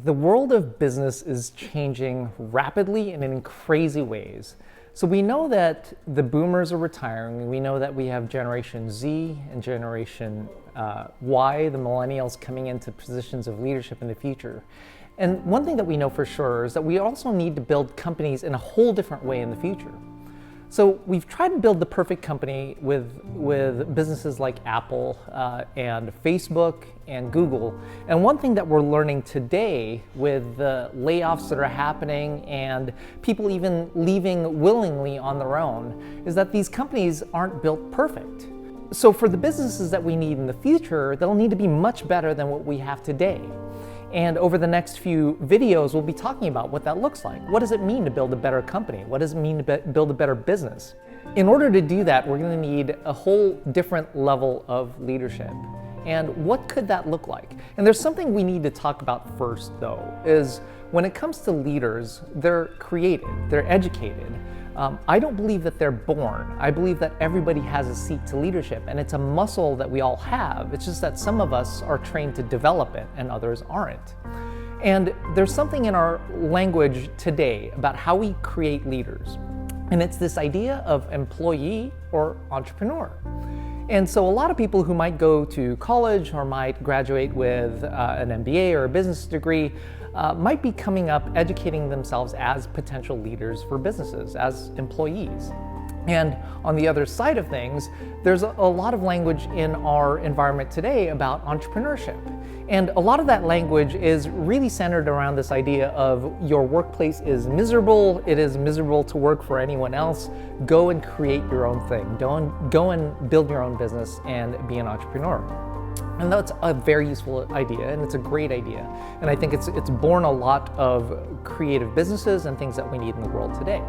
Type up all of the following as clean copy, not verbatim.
The world of business is changing rapidly and in crazy ways. So we know that the boomers are retiring. We know that we have Generation Z and Generation Y, the millennials, coming into positions of leadership in the future. And one thing that we know for sure is that we also need to build companies in a whole different way in the future. So we've tried to build the perfect company with businesses like Apple and Facebook and Google. And one thing that we're learning today with the layoffs that are happening and people even leaving willingly on their own is that these companies aren't built perfect. So for the businesses that we need in the future, they'll need to be much better than what we have today. And over the next few videos, we'll be talking about what that looks like. What does it mean to build a better company? What does it mean to build a better business? In order to do that, we're going to need a whole different level of leadership. And what could that look like? And there's something we need to talk about first, though, is when it comes to leaders, they're created, they're educated. I don't believe that they're born. I believe that everybody has a seat to leadership, and it's a muscle that we all have. It's just that some of us are trained to develop it and others aren't. And there's something in our language today about how we create leaders. And it's this idea of employee or entrepreneur. And so a lot of people who might go to college or might graduate with an MBA or a business degree might be coming up educating themselves as potential leaders for businesses, as employees. And on the other side of things, there's a lot of language in our environment today about entrepreneurship. And a lot of that language is really centered around this idea of your workplace is miserable, it is miserable to work for anyone else, go and create your own thing, go and build your own business and be an entrepreneur. And that's a very useful idea, and it's a great idea. And I think it's born a lot of creative businesses and things that we need in the world today.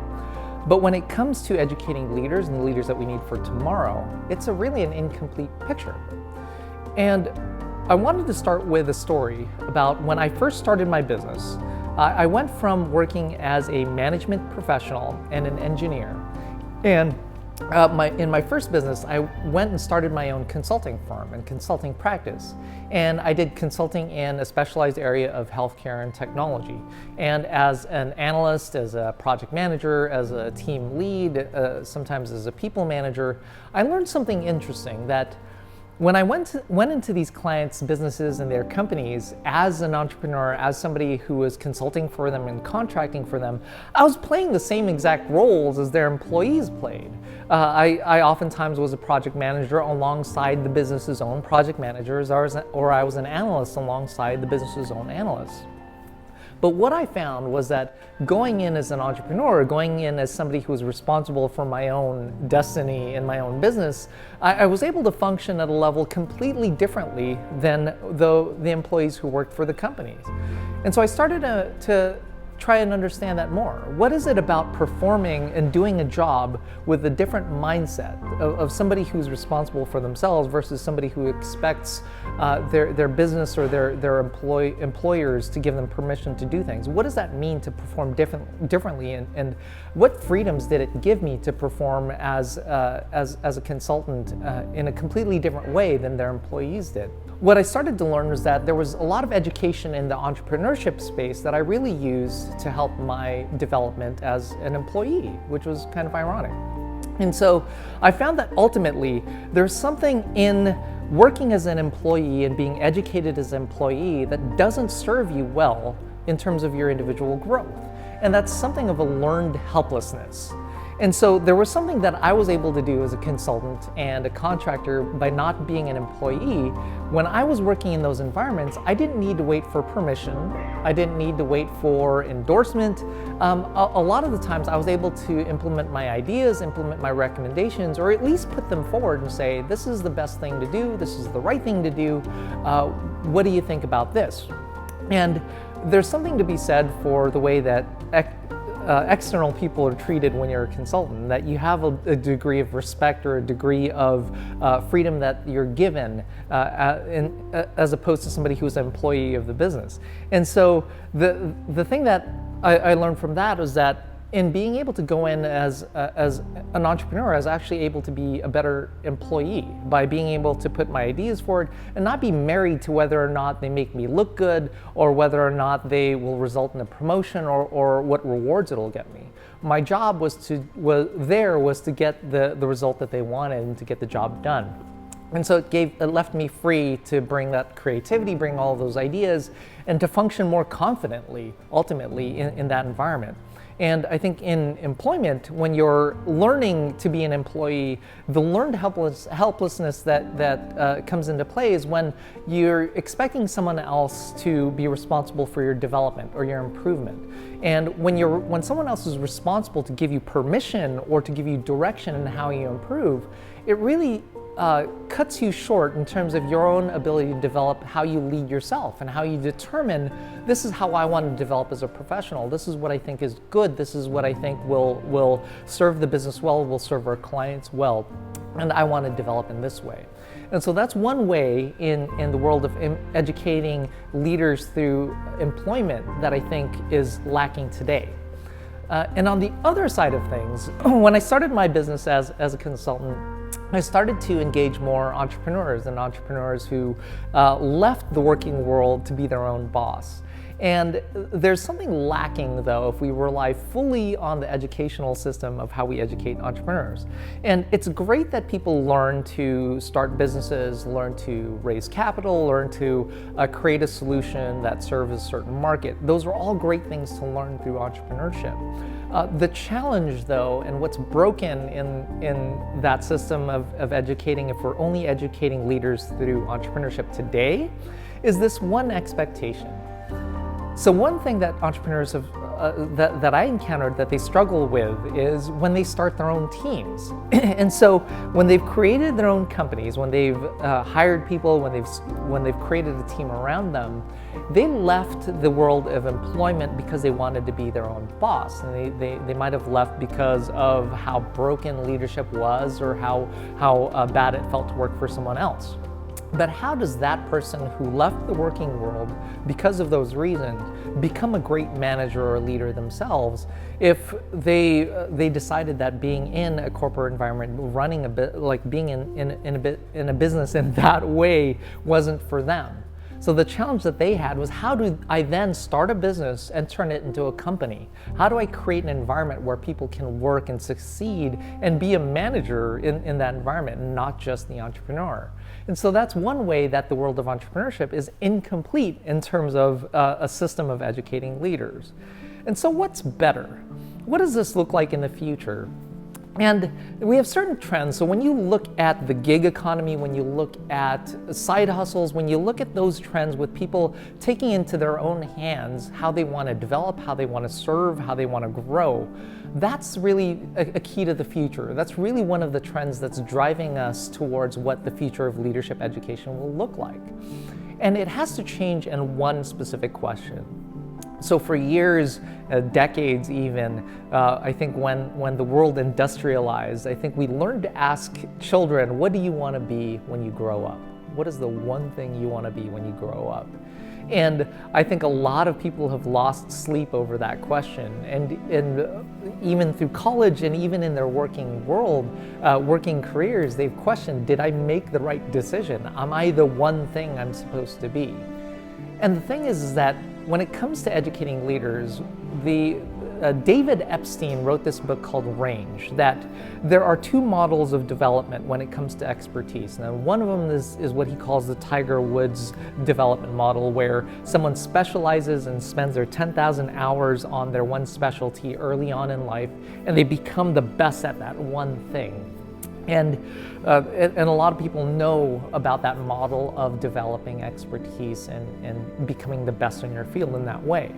But when it comes to educating leaders and the leaders that we need for tomorrow, it's really an incomplete picture. And I wanted to start with a story about when I first started my business. I went from working as a management professional and an engineer. And in my first business, I went and started my own consulting firm and consulting practice. And I did consulting in a specialized area of healthcare and technology. And as an analyst, as a project manager, as a team lead, sometimes as a people manager, I learned something interesting that when I went into these clients' businesses and their companies as an entrepreneur, as somebody who was consulting for them and contracting for them, I was playing the same exact roles as their employees played. I oftentimes was a project manager alongside the business's own project managers, or I was an analyst alongside the business's own analysts. But what I found was that going in as an entrepreneur, going in as somebody who was responsible for my own destiny in my own business, I was able to function at a level completely differently than the employees who worked for the companies. And so I started to try and understand that more. What is it about performing and doing a job with a different mindset of somebody who's responsible for themselves versus somebody who expects their business or their employers to give them permission to do things? What does that mean to perform differently, and what freedoms did it give me to perform as a consultant in a completely different way than their employees did? What I started to learn was that there was a lot of education in the entrepreneurship space that I really used to help my development as an employee, which was kind of ironic. And so I found that ultimately there's something in working as an employee and being educated as an employee that doesn't serve you well in terms of your individual growth. And that's something of a learned helplessness. And so there was something that I was able to do as a consultant and a contractor by not being an employee. When I was working in those environments, I didn't need to wait for permission. I didn't need to wait for endorsement. A lot of the times I was able to implement my ideas, implement my recommendations, or at least put them forward and say, this is the best thing to do, this is the right thing to do, what do you think about this? And there's something to be said for the way that external people are treated when you're a consultant, that you have a degree of respect or a degree of freedom that you're given as opposed to somebody who's an employee of the business. And so the thing that I learned from that was that in being able to go in as an entrepreneur, I was actually able to be a better employee by being able to put my ideas forward and not be married to whether or not they make me look good or whether or not they will result in a promotion or what rewards it'll get me. My job was to get the result that they wanted and to get the job done. And so it left me free to bring that creativity, bring all those ideas, and to function more confidently, ultimately, in that environment. And I think in employment, when you're learning to be an employee, the learned helplessness that comes into play is when you're expecting someone else to be responsible for your development or your improvement. And when someone else is responsible to give you permission or to give you direction in how you improve, it really cuts you short in terms of your own ability to develop how you lead yourself and how you determine, this is how I want to develop as a professional. This is what I think is good. This is what I think will serve the business well, will serve our clients well. And I want to develop in this way. And so that's one way in the world of educating leaders through employment that I think is lacking today. And on the other side of things, when I started my business as a consultant, I started to engage more entrepreneurs and entrepreneurs who left the working world to be their own boss. And there's something lacking, though, if we rely fully on the educational system of how we educate entrepreneurs. And it's great that people learn to start businesses, learn to raise capital, learn to create a solution that serves a certain market. Those are all great things to learn through entrepreneurship. The challenge, though, and what's broken in that system of educating, if we're only educating leaders through entrepreneurship today, is this one expectation. So one thing that entrepreneurs have, that I encountered that they struggle with is when they start their own teams. And so when they've created their own companies, when they've hired people, when they've created a team around them, they left the world of employment because they wanted to be their own boss. And they might have left because of how broken leadership was or how bad it felt to work for someone else. But how does that person who left the working world because of those reasons become a great manager or leader themselves if they decided that being in a corporate environment, running a bit, like being in a business in that way wasn't for them? So the challenge that they had was, how do I then start a business and turn it into a company? How do I create an environment where people can work and succeed and be a manager in that environment and not just the entrepreneur? And so that's one way that the world of entrepreneurship is incomplete in terms of a system of educating leaders. And so what's better? What does this look like in the future? And we have certain trends. So when you look at the gig economy, when you look at side hustles, when you look at those trends with people taking into their own hands how they want to develop, how they want to serve, how they want to grow, that's really a key to the future. That's really one of the trends that's driving us towards what the future of leadership education will look like. And it has to change in one specific question. So for years, decades even, I think when the world industrialized, I think we learned to ask children, what do you want to be when you grow up? What is the one thing you want to be when you grow up? And I think a lot of people have lost sleep over that question. And even through college and even in their working world, working careers, they've questioned, did I make the right decision? Am I the one thing I'm supposed to be? And the thing is that when it comes to educating leaders, David Epstein wrote this book called Range, that there are two models of development when it comes to expertise. Now, one of them is what he calls the Tiger Woods development model, where someone specializes and spends their 10,000 hours on their one specialty early on in life, and they become the best at that one thing. And a lot of people know about that model of developing expertise and becoming the best in your field in that way.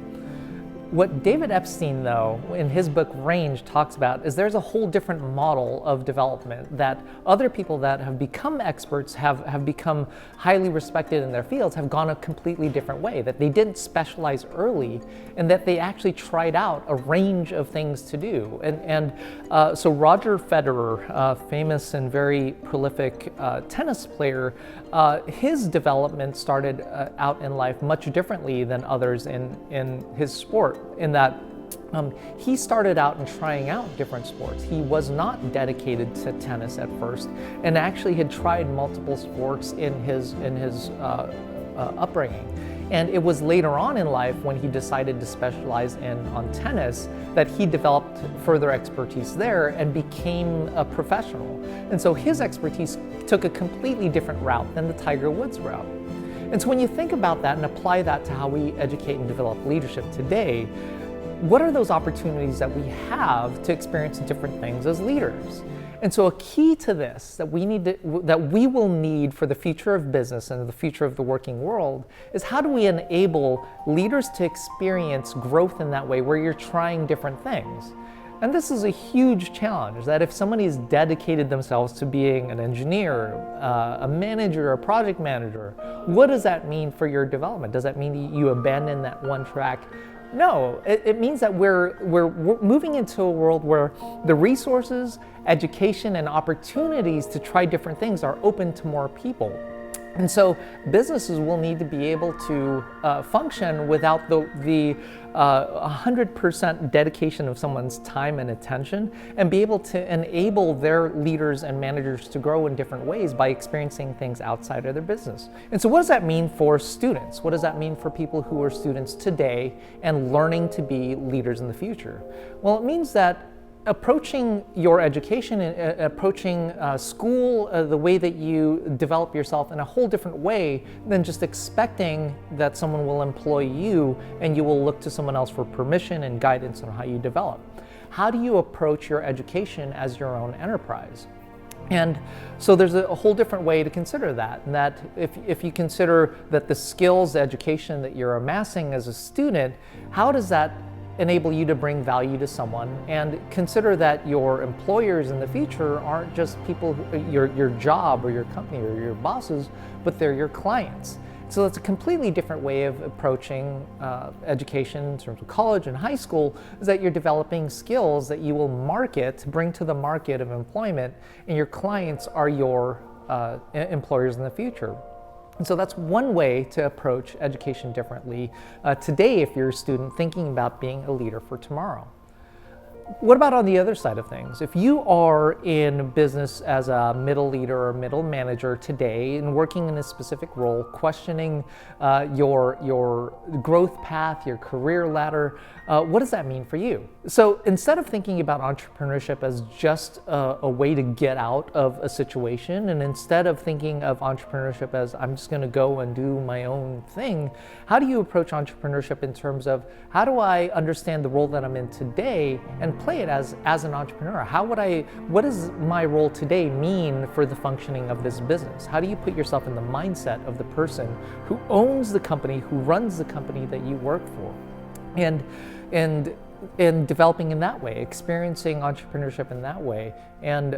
What David Epstein, though, in his book Range talks about is there's a whole different model of development that other people that have become experts, have become highly respected in their fields, have gone a completely different way, that they didn't specialize early and that they actually tried out a range of things to do. So Roger Federer, famous and very prolific tennis player, his development started out in life much differently than others in his sport, in that He started out in trying out different sports. He was not dedicated to tennis at first, and actually had tried multiple sports in his upbringing. And it was later on in life, when he decided to specialize on tennis, that he developed further expertise there and became a professional. And so his expertise took a completely different route than the Tiger Woods route. And so when you think about that and apply that to how we educate and develop leadership today, what are those opportunities that we have to experience different things as leaders? And so a key to this that we will need for the future of business and the future of the working world is, how do we enable leaders to experience growth in that way, where you're trying different things? And this is a huge challenge, that if somebody's dedicated themselves to being an engineer, a manager, a project manager, what does that mean for your development? Does that mean you abandon that one track? No, it means that we're moving into a world where the resources, education, and opportunities to try different things are open to more people. And so businesses will need to be able to function without the 100% dedication of someone's time and attention, and be able to enable their leaders and managers to grow in different ways by experiencing things outside of their business. And so what does that mean for students? What does that mean for people who are students today and learning to be leaders in the future? Well, it means that approaching your education and approaching school, the way that you develop yourself, in a whole different way than just expecting that someone will employ you and you will look to someone else for permission and guidance on how you develop. How do you approach your education as your own enterprise? And so there's a whole different way to consider that. And that if you consider that the skills, the education that you're amassing as a student, how does that enable you to bring value to someone? And consider that your employers in the future aren't just people, your job or your company or your bosses, but they're your clients. So that's a completely different way of approaching education in terms of college and high school, is that you're developing skills that you will market, bring to the market of employment, and your clients are your employers in the future. And so that's one way to approach education differently today, if you're a student thinking about being a leader for tomorrow. What about on the other side of things? If you are in business as a middle leader or middle manager today and working in a specific role, questioning your growth path, your career ladder, what does that mean for you? So instead of thinking about entrepreneurship as just a way to get out of a situation, and instead of thinking of entrepreneurship as I'm just going to go and do my own thing, how do you approach entrepreneurship in terms of, how do I understand the role that I'm in today and play it as an entrepreneur? What does my role today mean for the functioning of this business? How do you put yourself in the mindset of the person who owns the company, who runs the company that you work for? And developing in that way, experiencing entrepreneurship in that way, and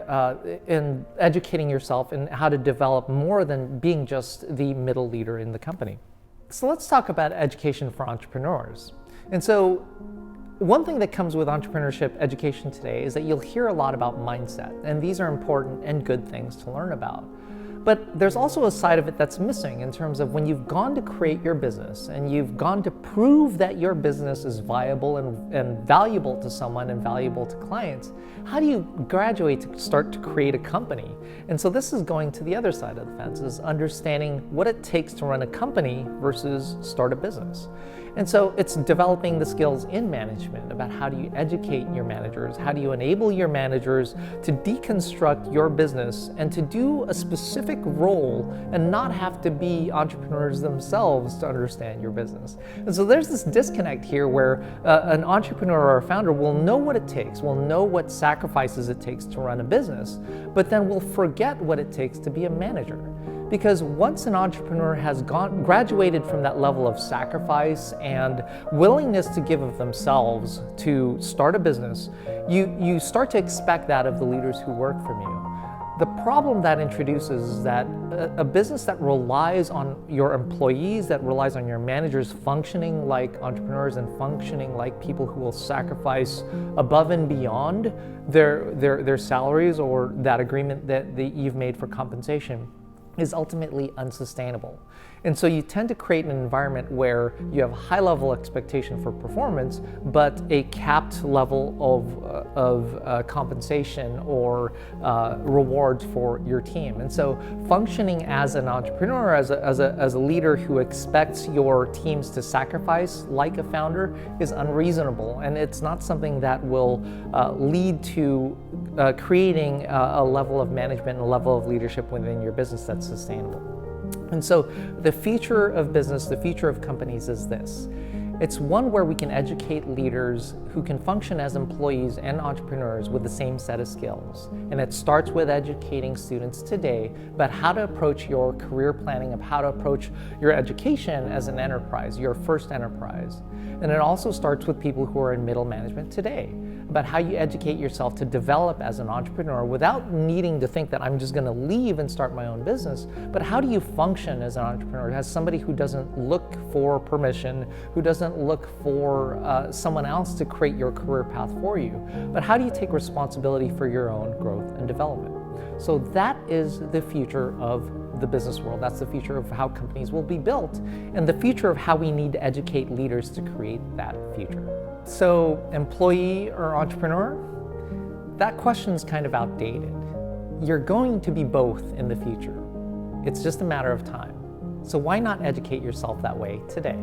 educating yourself in how to develop more than being just the middle leader in the company. So let's talk about education for entrepreneurs. And so one thing that comes with entrepreneurship education today is that you'll hear a lot about mindset, and these are important and good things to learn about. But there's also a side of it that's missing, in terms of when you've gone to create your business and you've gone to prove that your business is viable and valuable to someone and valuable to clients, how do you graduate to start to create a company? And so this is going to the other side of the fence, is understanding what it takes to run a company versus start a business. And so it's developing the skills in management about how do you educate your managers, how do you enable your managers to deconstruct your business and to do a specific role and not have to be entrepreneurs themselves to understand your business. And so there's this disconnect here where an entrepreneur or a founder will know what it takes, will know what sacrifices it takes to run a business, but then will forget what it takes to be a manager. Because once an entrepreneur has graduated from that level of sacrifice and willingness to give of themselves to start a business, you start to expect that of the leaders who work from you. The problem that introduces is that a business that relies on your employees, that relies on your managers functioning like entrepreneurs and functioning like people who will sacrifice above and beyond their salaries or that agreement that you've made for compensation, is ultimately unsustainable. And so you tend to create an environment where you have a high level expectation for performance, but a capped level of compensation or rewards for your team. And so functioning as an entrepreneur, as a leader who expects your teams to sacrifice like a founder is unreasonable. And it's not something that will lead to creating a level of management and a level of leadership within your business that's sustainable. And so the future of business, the future of companies is this. It's one where we can educate leaders who can function as employees and entrepreneurs with the same set of skills. And it starts with educating students today about how to approach your career planning, of how to approach your education as an enterprise, your first enterprise. And it also starts with people who are in middle management today, about how you educate yourself to develop as an entrepreneur without needing to think that I'm just going to leave and start my own business, but how do you function as an entrepreneur, as somebody who doesn't look for permission, who doesn't look for someone else to create your career path for you, but how do you take responsibility for your own growth and development? So that is the future of the business world. That's the future of how companies will be built, and the future of how we need to educate leaders to create that future. So employee or entrepreneur, that question's kind of outdated. You're going to be both in the future. It's just a matter of time. So why not educate yourself that way today?